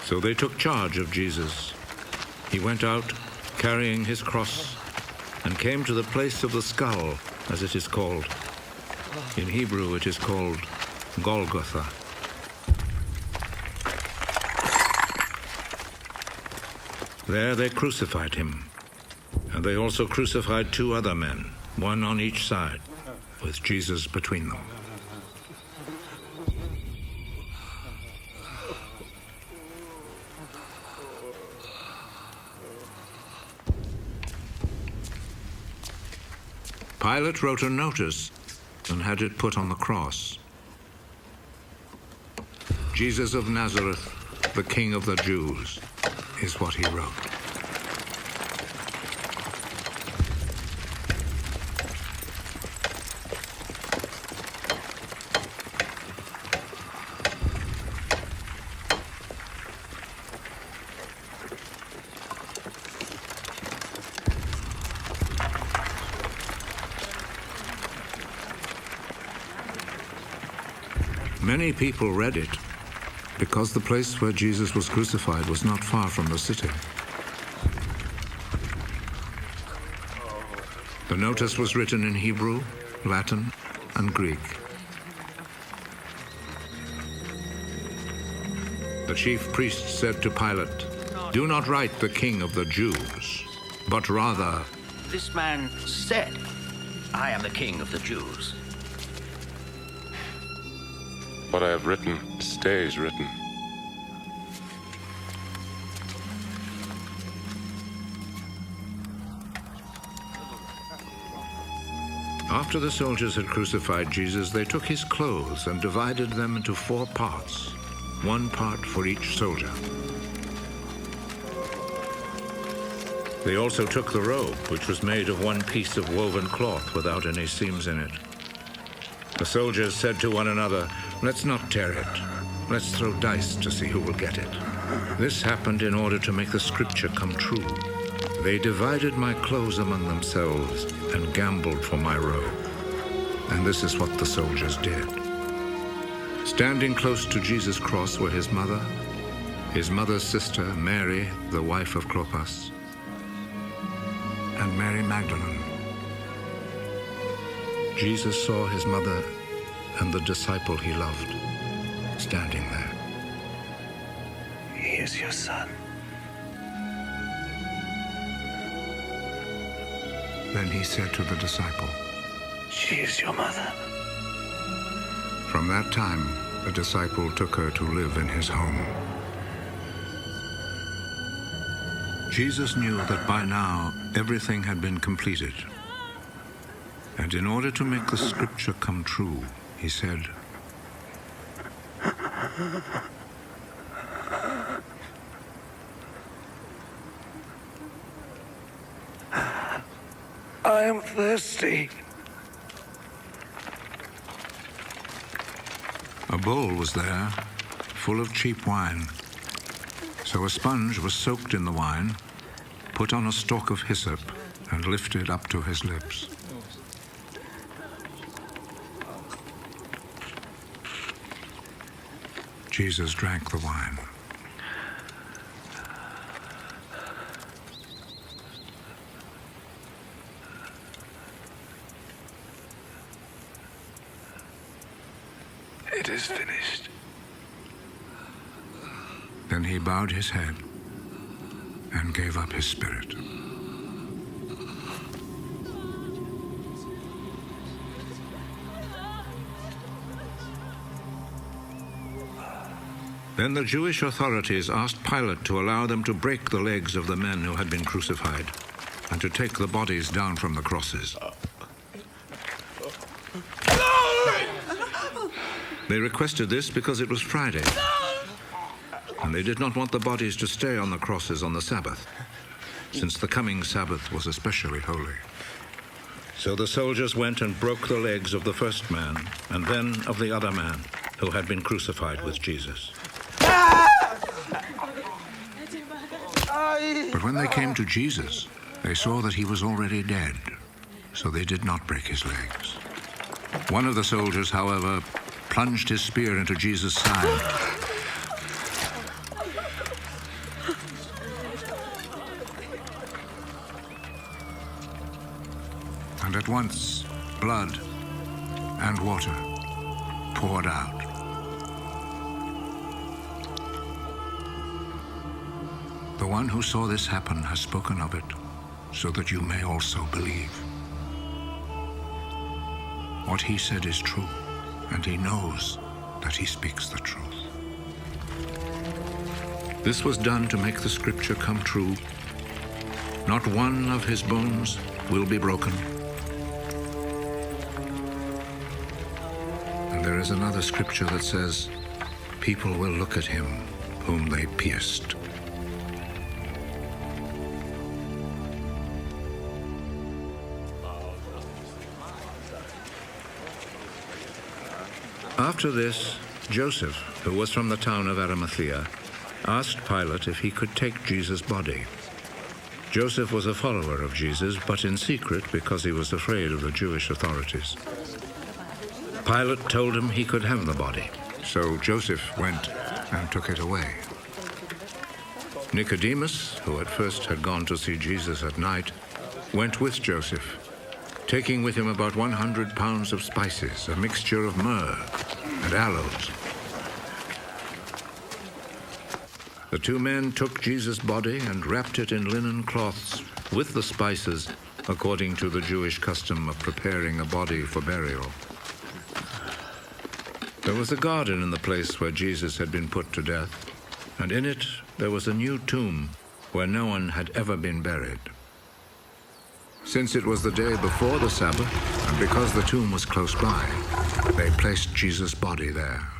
So they took charge of Jesus. He went out carrying his cross and came to the place of the skull, as it is called. In Hebrew it is called Golgotha. There they crucified him, and they also crucified 2 other men, one on each side, with Jesus between them. Pilate wrote a notice and had it put on the cross. Jesus of Nazareth, the King of the Jews, is what he wrote. Many people read it because the place where Jesus was crucified was not far from the city. The notice was written in Hebrew, Latin, and Greek. The chief priest said to Pilate, "Do not write the King of the Jews, but rather..." This man said, "I am the King of the Jews." What I have written stays written. After the soldiers had crucified Jesus, they took his clothes and divided them into 4 parts, 1 part for each soldier. They also took the robe, which was made of 1 piece of woven cloth without any seams in it. The soldiers said to one another, "Let's not tear it. Let's throw dice to see who will get it." This happened in order to make the scripture come true. They divided my clothes among themselves and gambled for my robe. And this is what the soldiers did. Standing close to Jesus' cross were his mother's sister, Mary, the wife of Clopas, and Mary Magdalene. Jesus saw his mother and the disciple he loved standing there. "He is your son." Then he said to the disciple, "She is your mother." From that time, the disciple took her to live in his home. Jesus knew that by now everything had been completed. And in order to make the scripture come true, he said, "I am thirsty." A bowl was there, full of cheap wine. So a sponge was soaked in the wine, put on a stalk of hyssop, and lifted up to his lips. Jesus drank the wine. "It is finished." Then he bowed his head and gave up his spirit. Then the Jewish authorities asked Pilate to allow them to break the legs of the men who had been crucified and to take the bodies down from the crosses. They requested this because it was Friday, and they did not want the bodies to stay on the crosses on the Sabbath, since the coming Sabbath was especially holy. So the soldiers went and broke the legs of the first man and then of the other man who had been crucified with Jesus. But when they came to Jesus, they saw that he was already dead, so they did not break his legs. One of the soldiers, however, plunged his spear into Jesus' side, And at once, blood and water poured out. The one who saw this happen has spoken of it, so that you may also believe. What he said is true, and he knows that he speaks the truth. This was done to make the scripture come true. Not one of his bones will be broken. And there is another scripture that says, people will look at him whom they pierced. After this, Joseph, who was from the town of Arimathea, asked Pilate if he could take Jesus' body. Joseph was a follower of Jesus, but in secret because he was afraid of the Jewish authorities. Pilate told him he could have the body, so Joseph went and took it away. Nicodemus, who at first had gone to see Jesus at night, went with Joseph, taking with him about 100 pounds of spices, a mixture of myrrh and aloes. The two men took Jesus' body and wrapped it in linen cloths with the spices, according to the Jewish custom of preparing a body for burial. There was a garden in the place where Jesus had been put to death, and in it there was a new tomb where no one had ever been buried. Since it was the day before the Sabbath, and because the tomb was close by, they placed Jesus' body there.